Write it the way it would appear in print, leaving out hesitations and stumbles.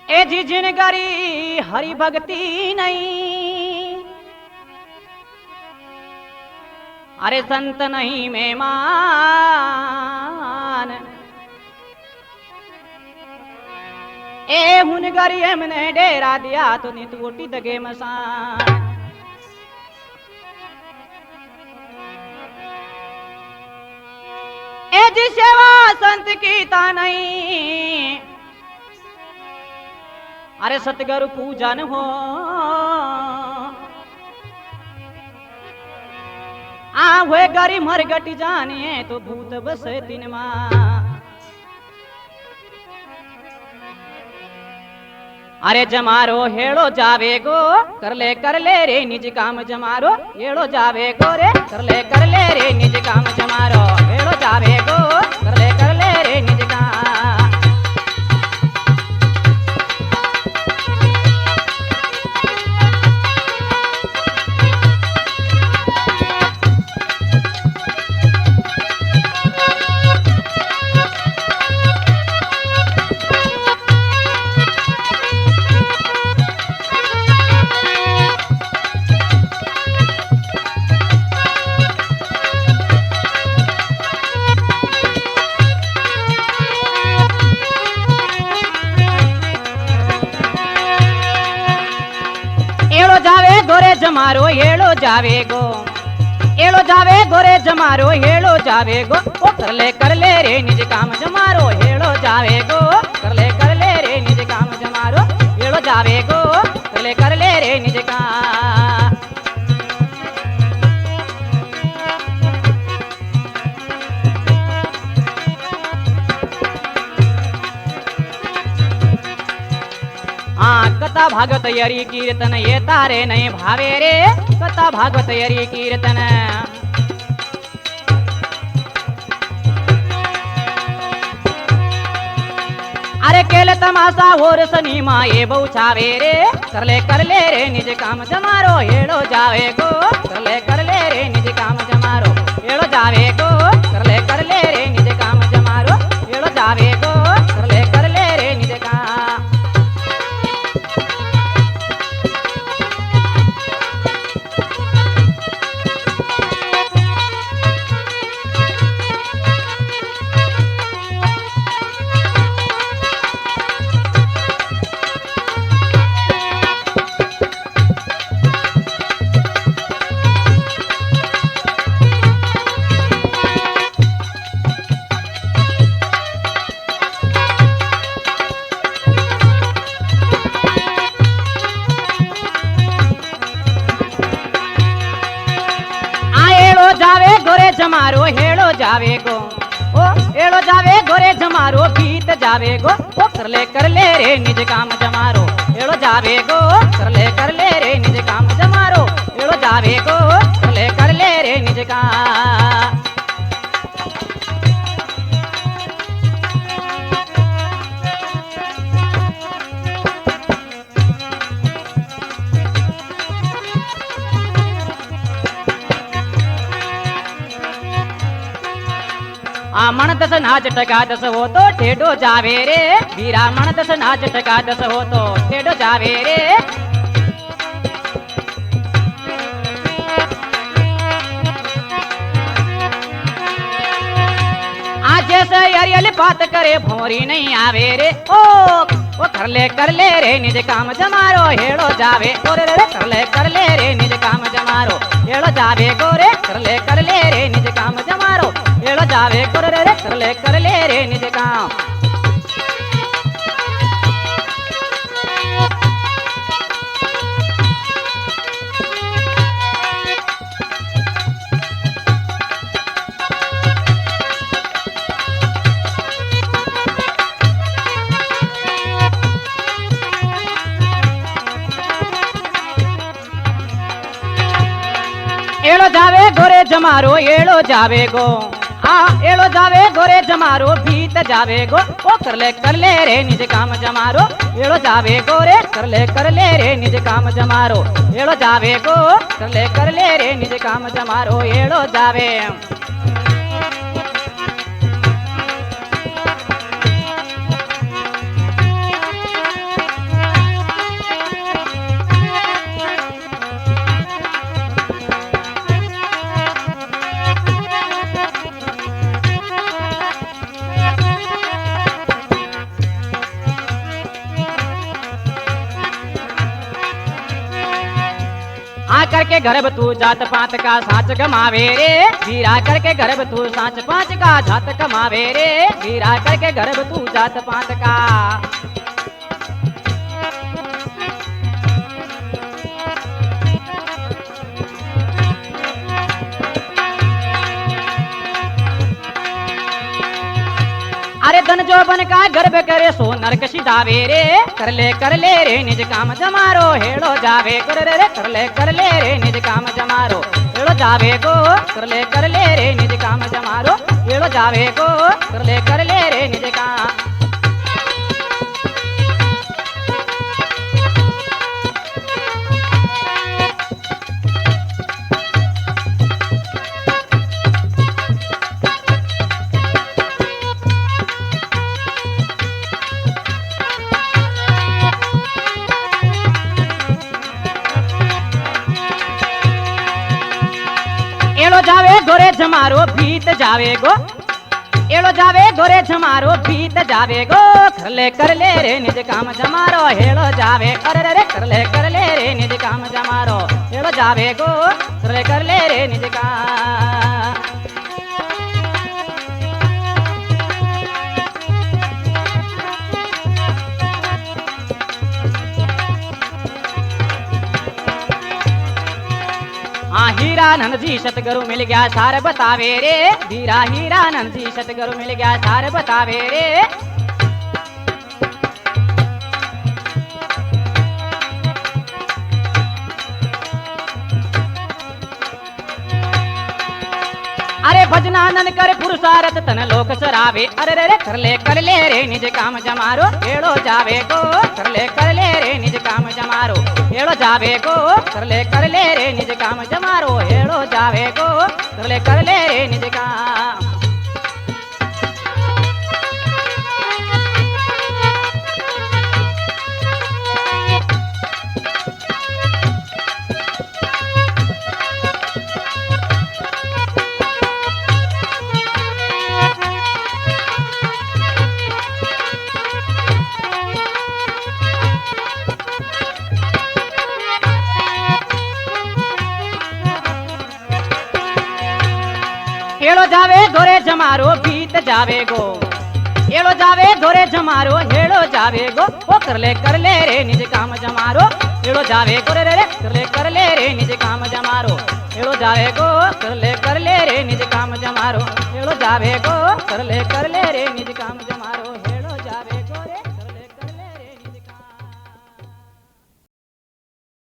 ए जी जिनगरी हरि भक्ति नहीं, अरे संत नहीं मेहमान। ए हुनगरी एमने डेरा दिया तो नी टूटी दगे मसान। ए जी सेवा संत की ता नहीं, अरे सतगुरु पूजन हो। आ हुए गरी मर गटी जानिए तो भूत बस तीन माँ। अरे जमारो हेड़ो जावे गो कर ले रे निज काम जमारो। हेड़ो जावे गो रे कर ले रे निज काम जमारो। हेड़ो जावे गो कर ले रे निज काम। जमारो हेड़ो जावे गो, एड़ो जावे गोरे जमारो हेड़ो जावे गो। ओ कर ले रे निज काम जमारो। हेड़ो जावे गो कर ले रे निज काम जमारो। हेड़ो जावे गो कर ले रे निज काम। कथा भागवत यरी कीर्तन ये तारे नहीं भावे रे। कथा भागवत यरी कीर्तन अरे केले तमाशा होर सनीमा ये बहुछावे रे। कर ले रे निज काम जमारो। हेड़ो जावे गो कर ले रे निज काम जमारो। हेड़ो जावे गो कर ले रे निज काम जमारो। हेड़ो जावे गो कर ले रे निज काम। जमारो हेड़ो जावे गो ओ एड़ो जावे गोरे जमारो। भीत जावे गो ओ कर ले रे निज काम जमारो। एड़ो जावे गो कर ले रे निज काम जमारो। एड़ो जावे गो कर ले रे निज काम। मन दस नाच टका दस हो तो टेढ़ो जावे रे। वीरा मन दस नाच टका दस हो तो टेढ़ो जावे रे। आज जैसे अरियल बात करे भोरी नहीं आवे रे। ओ कर ले रे निज काम जमारो। हेड़ो जावे गोरे रे कर ले रे निज काम जमारो। हेड़ो जावे गोरे कर ले रे निज काम जमारो। हेड़ो जावे गोरे रे कर ले रे निज काम। एड़ो जावे गोरे जमारो। एड़ो जावे गो एड़ो जावे गोरे जमारो। भीत जावे गो ओ कर ले रे निज काम जमारो। एड़ो जावे गोरे कर ले रे निज काम जमारो। एड़ो जावे गो कर ले रे निज काम जमारो। एड़ो जावे करके गर्भ तू जात पात का साच कमावे रे हीरा करके गर्भ तू साच पांच का जात कमावे रे हीरा करके गर्भ तू जात पात का अरे धन जो बन का गर्भ करे सो नरक सिधावे रे कर ले रे निज काम जमारो हेड़ो जावे कर ले रे निज काम जमारो हेड़ो जावे गो कर ले रे निज काम जमारो हेड़ो जावे गो कर ले रे निज काम एड़ो जावे गोरे जमारो भीत जावे गो एड़ो जावे गोरे जमारो भीत जावे गो कर ले रे निज काम जमारो हेड़ो जावे अरे कर ले रे निज काम जमारो हेड़ो जावे गो कर ले रे निज काम हीरा नंदजी सतगुरु मिल गया सार बतावे रे हीरा नंदजी सतगुरु मिल गया सार बतावे रे अरे भजनानन कर पुरुषारथ तन लोक सरावे अरे कर ले रे निज काम जमारो हेड़ो जावे गो कर ले रे निज काम जमारो हेड़ो जावे गो कर ले रे निज काम जमारो हेड़ो जावे गो कर ले रे निज काम हेड़ो जावे गोरे जमारो भीत जावे गो हेड़ो जावे गोरे जमारो हेड़ो जावे गो ओ कर ले रे निज काम जमारो हेड़ो जावे गोरे कर ले रे निज काम जमारो हेड़ो जावे गो कर ले रे निज काम जमारो हेड़ो जावे गो कर ले रे निज काम जमारो